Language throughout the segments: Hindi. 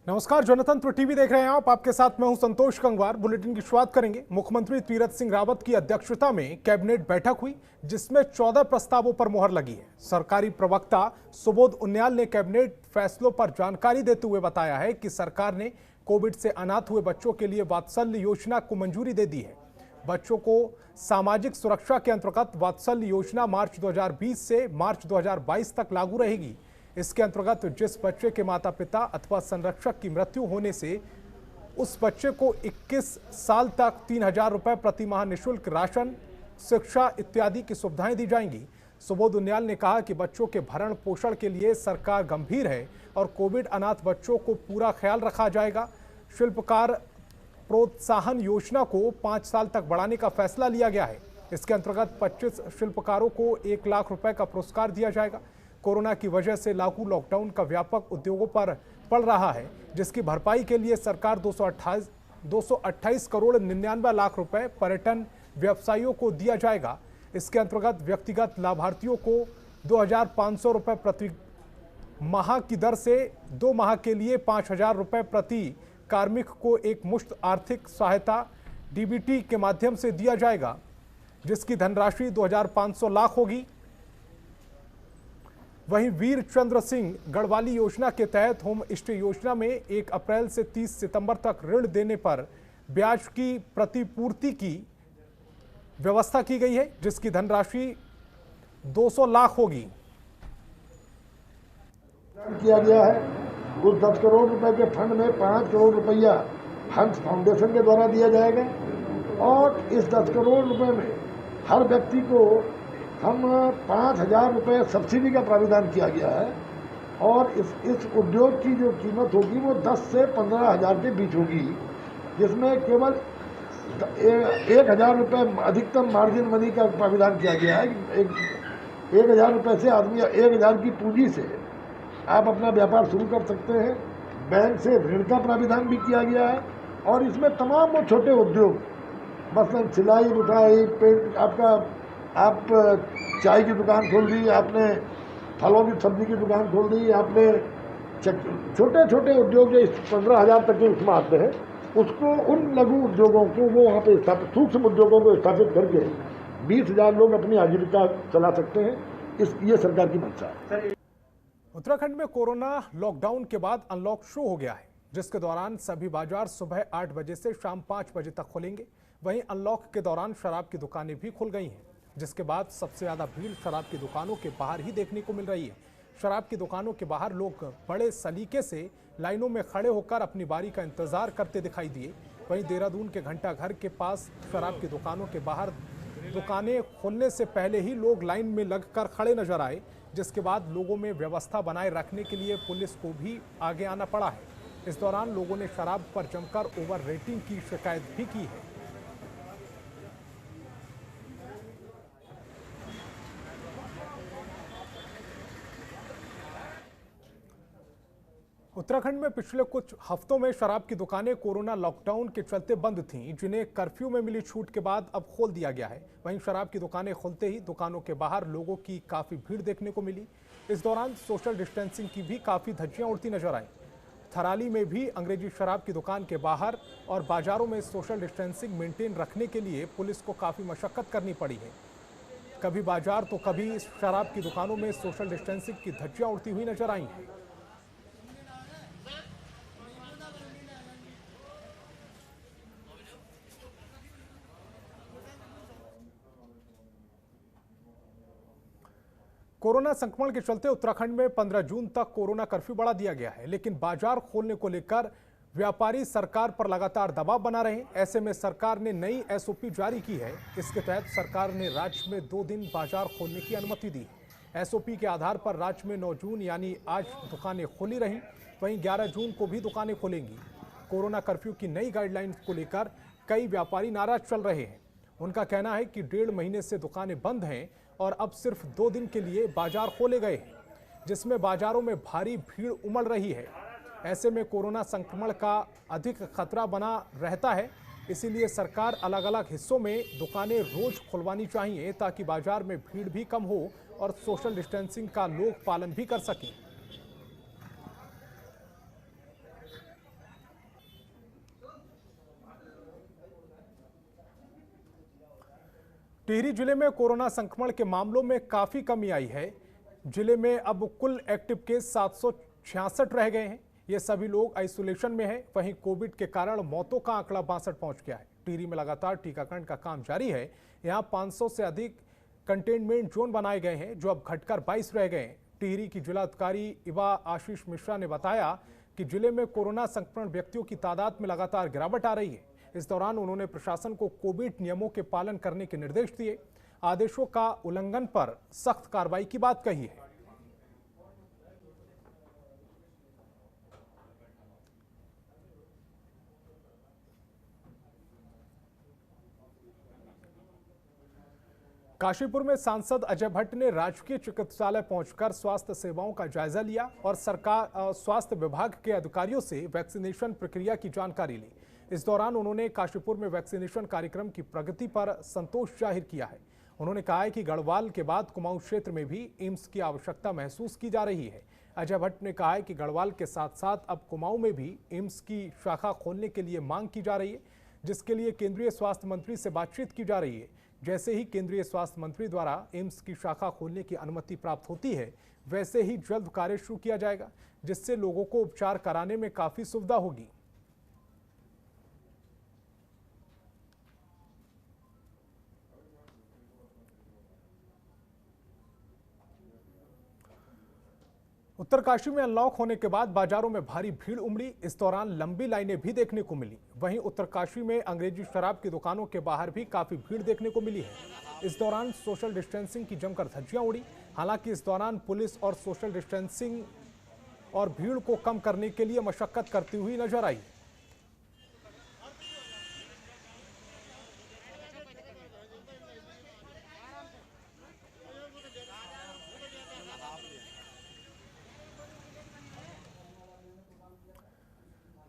नमस्कार, जनतंत्र टीवी देख रहे हैं आप। आपके साथ मैं हूं संतोष गंगवार। बुलेटिन की शुरुआत करेंगे। मुख्यमंत्री तीरथ सिंह रावत की अध्यक्षता में कैबिनेट बैठक हुई, जिसमें 14 प्रस्तावों पर मुहर लगी है। सरकारी प्रवक्ता सुबोध उनियाल ने कैबिनेट फैसलों पर जानकारी देते हुए बताया है कि सरकार ने कोविड से अनाथ हुए बच्चों के लिए वात्सल्य योजना को मंजूरी दे दी है। बच्चों को सामाजिक सुरक्षा के अंतर्गत वात्सल्य योजना मार्च 2020 से मार्च 2022 तक लागू रहेगी। इसके अंतर्गत जिस बच्चे के माता पिता अथवा संरक्षक की मृत्यु होने से उस बच्चे को 21 साल तक 3,000 रुपये प्रति माह निःशुल्क राशन, शिक्षा इत्यादि की सुविधाएं दी जाएंगी। सुबोध उनियाल ने कहा कि बच्चों के भरण पोषण के लिए सरकार गंभीर है और कोविड अनाथ बच्चों को पूरा ख्याल रखा जाएगा। शिल्पकार प्रोत्साहन योजना को 5 साल तक बढ़ाने का फैसला लिया गया है। इसके अंतर्गत 25 शिल्पकारों को 1 लाख रुपए का पुरस्कार दिया जाएगा। कोरोना की वजह से लागू लॉकडाउन का व्यापक उद्योगों पर पड़ रहा है, जिसकी भरपाई के लिए सरकार 228 करोड़ 99 लाख रुपए पर्यटन व्यवसायियों को दिया जाएगा। इसके अंतर्गत व्यक्तिगत लाभार्थियों को 2,500 रुपये प्रति माह की दर से 2 माह के लिए 5,000 रुपये प्रति कार्मिक को एक मुश्त आर्थिक सहायता डीबीटी के माध्यम से दिया जाएगा, जिसकी धनराशि 2,500 लाख होगी। वहीं वीर चंद्र सिंह गढ़वाली योजना के तहत होम स्टे योजना में 1 अप्रैल से 30 सितंबर तक ऋण देने पर ब्याज की प्रतिपूर्ति की व्यवस्था की गई है, जिसकी धनराशि 200 लाख होगी। किया गया है उस 10 करोड़ रुपए के फंड में 5 करोड़ रुपया हंस फाउंडेशन के द्वारा दिया जाएगा और इस 10 करोड़ रुपए में हर व्यक्ति को हम 5,000 रुपये सब्सिडी का प्राविधान किया गया है और इस उद्योग की जो कीमत होगी वो 10 से 15,000 के बीच होगी, जिसमें केवल 1,000 रुपये अधिकतम मार्जिन मनी का प्राविधान किया गया है। 1,000 रुपये से आदमी 1,000 की पूंजी से आप अपना व्यापार शुरू कर सकते हैं। बैंक से ऋण का प्राविधान भी किया गया है और इसमें तमाम वो छोटे उद्योग, मसलन सिलाई, मिठाई, पेंट, आप चाय की दुकान खोल दी, आपने फलों की सब्जी की दुकान खोल दी, आपने छोटे छोटे उद्योग जो 15,000 तक के उसमें आते हैं, उसको उन लघु उद्योगों को वो वहाँ पे स्थापित, सूक्ष्म उद्योगों को स्थापित करके 20,000 लोग अपनी आजीविका चला सकते हैं। ये सरकार की मंशा है। उत्तराखंड में कोरोना लॉकडाउन के बाद अनलॉक शुरू हो गया है, जिसके दौरान सभी बाजार सुबह 8 बजे से शाम 5 बजे तक खुलेंगे। वहीं अनलॉक के दौरान शराब की दुकानें भी खुल गई हैं, जिसके बाद सबसे ज्यादा भीड़ शराब की दुकानों के बाहर ही देखने को मिल रही है। शराब की दुकानों के बाहर लोग बड़े सलीके से लाइनों में खड़े होकर अपनी बारी का इंतजार करते दिखाई दिए। वहीं देहरादून के घंटाघर के पास शराब की दुकानों के बाहर दुकानें खुलने से पहले ही लोग लाइन में लगकर खड़े नजर आए, जिसके बाद लोगों में व्यवस्था बनाए रखने के लिए पुलिस को भी आगे आना पड़ा है। इस दौरान लोगों ने शराब पर जमकर ओवर रेटिंग की शिकायत भी की है। उत्तराखंड में पिछले कुछ हफ्तों में शराब की दुकानें कोरोना लॉकडाउन के चलते बंद थीं, जिन्हें कर्फ्यू में मिली छूट के बाद अब खोल दिया गया है। वहीं शराब की दुकानें खुलते ही दुकानों के बाहर लोगों की काफी भीड़ देखने को मिली। इस दौरान सोशल डिस्टेंसिंग की भी काफी धज्जियां उड़ती नजर आई। थराली में भी अंग्रेजी शराब की दुकान के बाहर और बाजारों में सोशल डिस्टेंसिंग मेंटेन रखने के लिए पुलिस को काफी मशक्कत करनी पड़ी है। कभी बाजार तो कभी शराब की दुकानों में सोशल डिस्टेंसिंग की धज्जियां उड़ती हुई नजर आई हैं। कोरोना संक्रमण के चलते उत्तराखंड में 15 जून तक कोरोना कर्फ्यू बढ़ा दिया गया है, लेकिन बाजार खोलने को लेकर व्यापारी सरकार पर लगातार दबाव बना रहे हैं। ऐसे में सरकार ने नई एसओपी जारी की है। इसके तहत सरकार ने राज्य में 2 दिन बाजार खोलने की अनुमति दी है। एसओपी के आधार पर राज्य में 9 जून यानी आज दुकानें खुली रहीं, वहीं 11 जून को भी दुकानें खुलेंगी। कोरोना कर्फ्यू की नई गाइडलाइंस को लेकर कई व्यापारी नाराज चल रहे हैं। उनका कहना है कि 1.5 महीने से दुकानें बंद हैं और अब सिर्फ 2 दिन के लिए बाजार खोले गए हैं, जिसमें बाजारों में भारी भीड़ उमड़ रही है। ऐसे में कोरोना संक्रमण का अधिक खतरा बना रहता है, इसीलिए सरकार अलग अलग हिस्सों में दुकानें रोज खुलवानी चाहिए, ताकि बाजार में भीड़ भी कम हो और सोशल डिस्टेंसिंग का लोग पालन भी कर सकें। टिहरी जिले में कोरोना संक्रमण के मामलों में काफी कमी आई है। जिले में अब कुल एक्टिव केस 766 रह गए हैं। ये सभी लोग आइसोलेशन में हैं। वहीं कोविड के कारण मौतों का आंकड़ा 62 पहुंच गया है। टिहरी में लगातार टीकाकरण का काम जारी है। यहां 500 से अधिक कंटेनमेंट जोन बनाए गए हैं, जो अब घटकर 22 रह गए हैं। टिहरी की जिलाधिकारी इवा आशीष मिश्रा ने बताया कि जिले में कोरोना संक्रमण व्यक्तियों की तादाद में लगातार गिरावट आ रही है। इस दौरान उन्होंने प्रशासन को कोविड नियमों के पालन करने के निर्देश दिए। आदेशों का उल्लंघन पर सख्त कार्रवाई की बात कही है। काशीपुर में सांसद अजय भट्ट ने राजकीय चिकित्सालय पहुंचकर स्वास्थ्य सेवाओं का जायजा लिया और स्वास्थ्य विभाग के अधिकारियों से वैक्सीनेशन प्रक्रिया की जानकारी ली। इस दौरान उन्होंने काशीपुर में वैक्सीनेशन कार्यक्रम की प्रगति पर संतोष जाहिर किया है। उन्होंने कहा है कि गढ़वाल के बाद कुमाऊं क्षेत्र में भी एम्स की आवश्यकता महसूस की जा रही है। अजय भट्ट ने कहा है कि गढ़वाल के साथ साथ अब कुमाऊं में भी एम्स की शाखा खोलने के लिए मांग की जा रही है, जिसके लिए केंद्रीय स्वास्थ्य मंत्री से बातचीत की जा रही है। जैसे ही केंद्रीय स्वास्थ्य मंत्री द्वारा एम्स की शाखा खोलने की अनुमति प्राप्त होती है, वैसे ही जल्द कार्य शुरू किया जाएगा, जिससे लोगों को उपचार कराने में काफी सुविधा होगी। उत्तरकाशी में अनलॉक होने के बाद बाजारों में भारी भीड़ उमड़ी। इस दौरान लंबी लाइनें भी देखने को मिली। वहीं उत्तरकाशी में अंग्रेजी शराब की दुकानों के बाहर भी काफी भीड़ देखने को मिली है। इस दौरान सोशल डिस्टेंसिंग की जमकर धज्जियां उड़ी। हालांकि इस दौरान पुलिस और सोशल डिस्टेंसिंग और भीड़ को कम करने के लिए मशक्कत करती हुई नजर आई।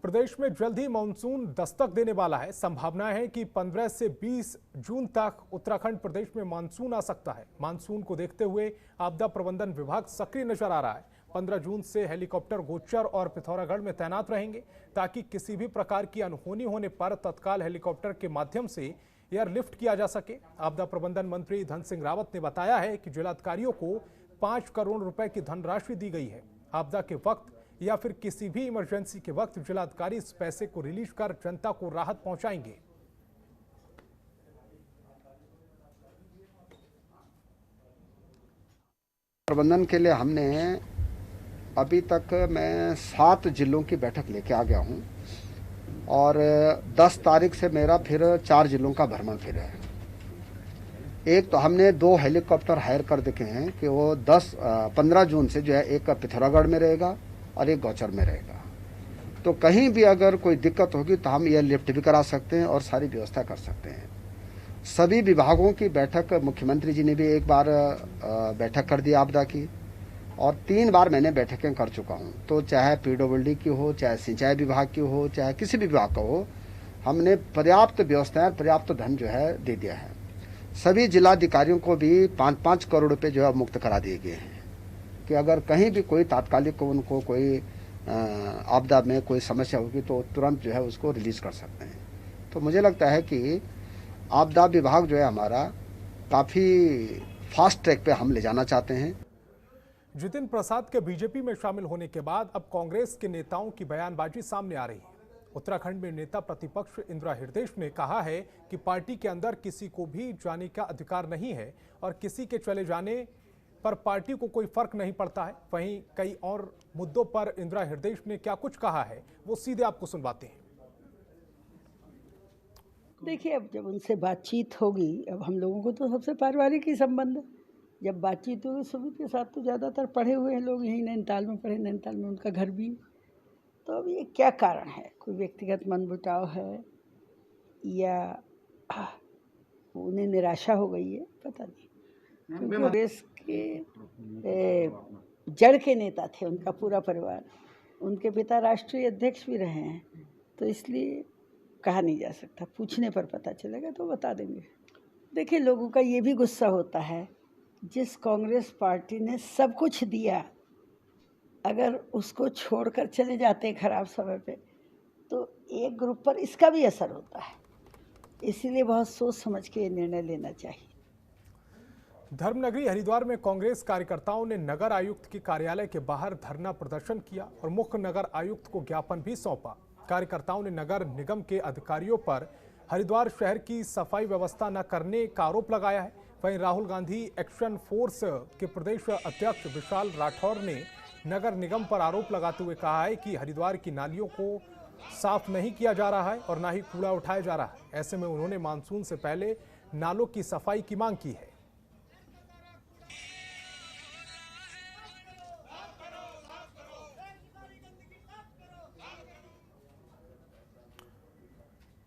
प्रदेश में जल्द ही मानसून दस्तक देने वाला है। संभावना है कि 15 से 20 जून तक उत्तराखंड प्रदेश में मानसून आ सकता है। मानसून को देखते हुए आपदा प्रबंधन विभाग सक्रिय नजर आ रहा है। 15 जून से हेलीकॉप्टर गोचर और पिथौरागढ़ में तैनात रहेंगे, ताकि किसी भी प्रकार की अनहोनी होने पर तत्काल हेलीकॉप्टर के माध्यम से एयरलिफ्ट किया जा सके। आपदा प्रबंधन मंत्री धन सिंह रावत ने बताया है कि जिलाधिकारियों को 5 करोड़ रुपए की धनराशि दी गई है। आपदा के वक्त या फिर किसी भी इमरजेंसी के वक्त जिलाधिकारी इस पैसे को रिलीज कर जनता को राहत पहुंचाएंगे। प्रबंधन के लिए हमने अभी तक मैं 7 जिलों की बैठक लेके आ गया हूं और 10 तारीख से मेरा फिर 4 जिलों का भ्रमण फिर है। एक तो हमने 2 हेलीकॉप्टर हायर कर देखे हैं कि वो 15 जून से जो है एक पिथौरागढ़ में रहेगा और एक गौचर में रहेगा। तो कहीं भी अगर कोई दिक्कत होगी तो हम ये लिफ्ट भी करा सकते हैं और सारी व्यवस्था कर सकते हैं। सभी विभागों की बैठक मुख्यमंत्री जी ने भी एक बार बैठक कर दी आपदा की, और 3 बार मैंने बैठकें कर चुका हूं। तो चाहे पीडब्ल्यूडी की हो, चाहे सिंचाई विभाग की हो, चाहे किसी भी विभाग का हो, हमने पर्याप्त व्यवस्थाएं, पर्याप्त धन जो है दे दिया है। सभी जिलाधिकारियों को भी 5-5 करोड़ रुपए जो है मुक्त करा दिए गए हैं कि अगर कहीं भी कोई तात्कालिक उनको कोई आपदा में कोई समस्या होगी तो तुरंत जो है उसको रिलीज कर सकते हैं। तो मुझे लगता है कि आपदा विभाग जो है हमारा काफी फास्ट ट्रैक पे हम ले जाना चाहते हैं। जितिन प्रसाद के बीजेपी में शामिल होने के बाद अब कांग्रेस के नेताओं की बयानबाजी सामने आ रही है। उत्तराखंड में नेता प्रतिपक्ष इंदिरा हृदयेश ने कहा है कि पार्टी के अंदर किसी को भी जाने का अधिकार नहीं है और किसी के चले जाने पर पार्टी को कोई फर्क नहीं पड़ता है। वहीं कई और मुद्दों पर इंदिरा हृदयेश ने क्या कुछ कहा है, वो सीधे आपको सुनवाते हैं। देखिए, अब जब उनसे बातचीत होगी, अब हम लोगों को तो सबसे पारिवारिक ही संबंध है। जब बातचीत होगी सुमित के साथ, तो ज़्यादातर पढ़े हुए हैं लोग, यहीं नैनीताल में पढ़े, नैनीताल में उनका घर भी। तो अब ये क्या कारण है, कोई व्यक्तिगत मनमुटाव है या उन्हें निराशा हो गई है, पता नहीं। क्योंकि देश के जड़ के नेता थे उनका पूरा परिवार, उनके पिता राष्ट्रीय अध्यक्ष भी रहे हैं, तो इसलिए कहा नहीं जा सकता। पूछने पर पता चलेगा तो बता देंगे। देखिए, लोगों का ये भी गुस्सा होता है, जिस कांग्रेस पार्टी ने सब कुछ दिया, अगर उसको छोड़कर चले जाते हैं खराब समय पे, तो एक ग्रुप पर इसका भी असर होता है। इसीलिए बहुत सोच समझ के ये निर्णय लेना चाहिए। धर्मनगरी हरिद्वार में कांग्रेस कार्यकर्ताओं ने नगर आयुक्त के कार्यालय के बाहर धरना प्रदर्शन किया और मुख्य नगर आयुक्त को ज्ञापन भी सौंपा। कार्यकर्ताओं ने नगर निगम के अधिकारियों पर हरिद्वार शहर की सफाई व्यवस्था न करने का आरोप लगाया है। वहीं राहुल गांधी एक्शन फोर्स के प्रदेश अध्यक्ष विशाल राठौर ने नगर निगम पर आरोप लगाते हुए कहा है कि हरिद्वार की नालियों को साफ नहीं किया जा रहा है और ना ही कूड़ा उठाया जा रहा है। ऐसे में उन्होंने मानसून से पहले नालों की सफाई की मांग की है।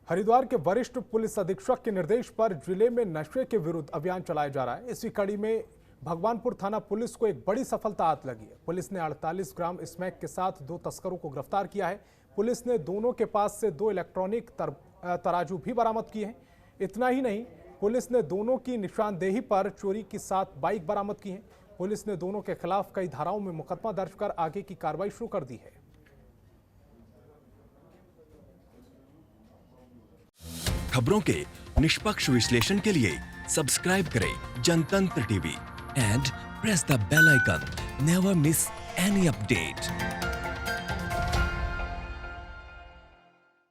हरिद्वार के वरिष्ठ पुलिस अधीक्षक के निर्देश पर जिले में नशे के विरुद्ध अभियान चलाया जा रहा है। इसी कड़ी में भगवानपुर थाना पुलिस को एक बड़ी सफलता हाथ लगी है। पुलिस ने 48 ग्राम स्मैक के साथ 2 तस्करों को गिरफ्तार किया है। पुलिस ने दोनों के पास से 2 इलेक्ट्रॉनिक तराजू भी बरामद किए हैं। इतना ही नहीं, पुलिस ने दोनों की निशानदेही पर चोरी की 7 बाइक बरामद की हैं। पुलिस ने दोनों के खिलाफ कई धाराओं में मुकदमा दर्ज कर आगे की कार्रवाई शुरू कर दी है। खबरों के निष्पक्ष विश्लेषण के लिए सब्सक्राइब करें Jantantra TV and press the bell icon. Never miss any update.